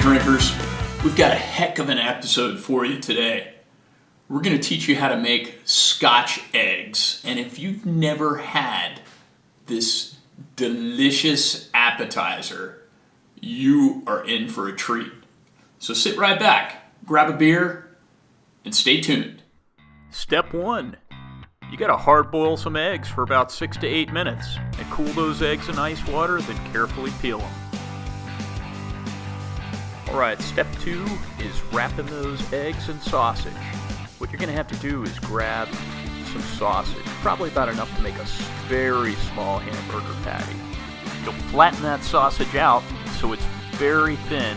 drinkers. We've got a heck of an episode for you today. We're going to teach you how to make Scotch eggs. And if you've never had this delicious appetizer, you are in for a treat. So sit right back, grab a beer, and stay tuned. Step 1. You got to hard boil some eggs for about 6 to 8 minutes and cool those eggs in ice water, then carefully peel them. Alright, step 2 is wrapping those eggs in sausage. What you're going to have to do is grab some sausage, probably about enough to make a very small hamburger patty. You'll flatten that sausage out so it's very thin,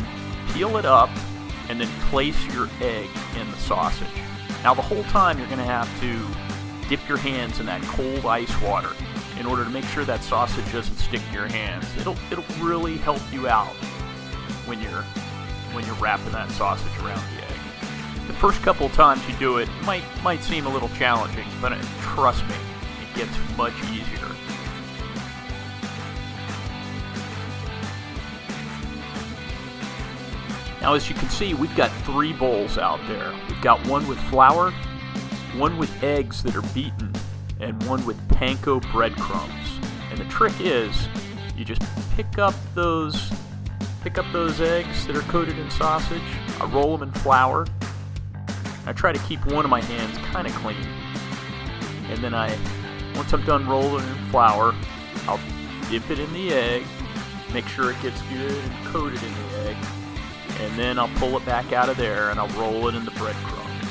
peel it up, and then place your egg in the sausage. Now the whole time you're going to have to dip your hands in that cold ice water in order to make sure that sausage doesn't stick to your hands. It'll really help you out when you're wrapping that sausage around the egg. The first couple of times you do it might seem a little challenging, but trust me, it gets much easier. Now as you can see, we've got 3 bowls out there. We've got one with flour, one with eggs that are beaten, and one with panko breadcrumbs. And the trick is, you just pick up those eggs that are coated in sausage. I roll them in flour. I try to keep one of my hands kind of clean. And then once I'm done rolling in flour, I'll dip it in the egg, make sure it gets good and coated in the egg, and then I'll pull it back out of there and I'll roll it in the breadcrumbs.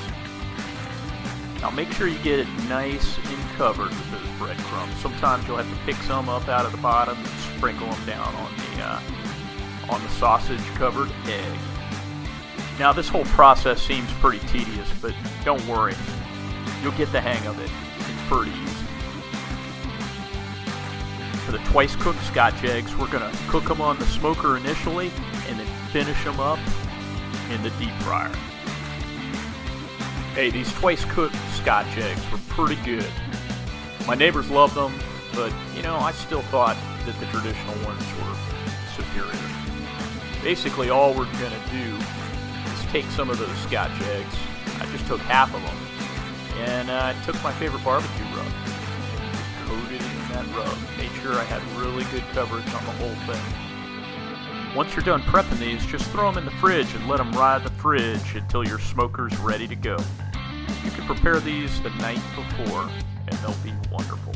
Now make sure you get it nice and covered with those breadcrumbs. Sometimes you'll have to pick some up out of the bottom and sprinkle them down on the sausage-covered egg. Now this whole process seems pretty tedious, but don't worry. You'll get the hang of it. It's pretty easy. For the twice-cooked Scotch eggs, we're going to cook them on the smoker initially and then finish them up in the deep fryer. Hey, these twice-cooked Scotch eggs were pretty good. My neighbors loved them, but I still thought that the traditional ones were superior. Basically, all we're going to do is take some of those Scotch eggs. I just took half of them, and I took my favorite barbecue rub and just coated it in that rub. Made sure I had really good coverage on the whole thing. Once you're done prepping these, just throw them in the fridge and let them ride the fridge until your smoker's ready to go. You can prepare these the night before, and they'll be wonderful.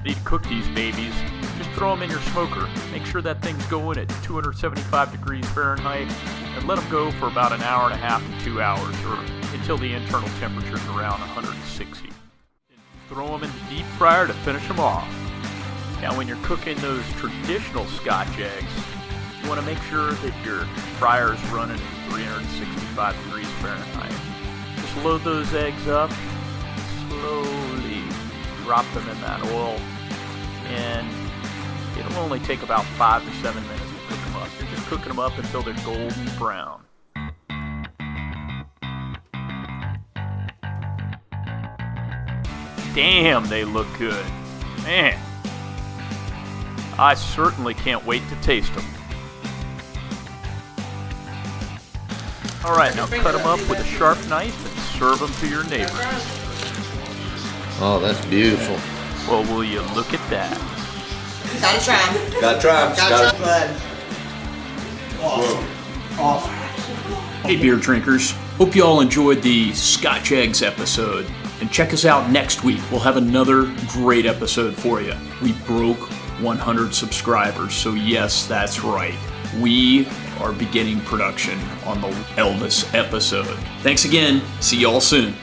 Need to cook these babies, just throw them in your smoker. Make sure that thing's going at 275 degrees Fahrenheit and let them go for about an hour and a half to 2 hours or until the internal temperature is around 160. Throw them in the deep fryer to finish them off. Now when you're cooking those traditional Scotch eggs, you want to make sure that your fryer is running at 365 degrees Fahrenheit. Just load those eggs up, slowly drop them in that oil, and it'll only take about 5 to 7 minutes to cook them up. You're just cooking them up until they're golden brown. Damn, they look good. Man, I certainly can't wait to taste them. Alright, now cut them up with a sharp knife and serve them to your neighbors. Oh, that's beautiful. Well, will you look at that? Gotta try 'em. Gotta try 'em. Gotta try 'em. Awesome. Hey beer drinkers, hope you all enjoyed the Scotch Eggs episode. And check us out next week. We'll have another great episode for you. We broke 100 subscribers, so yes, that's right. We are beginning production on the Elvis episode. Thanks again. See y'all soon.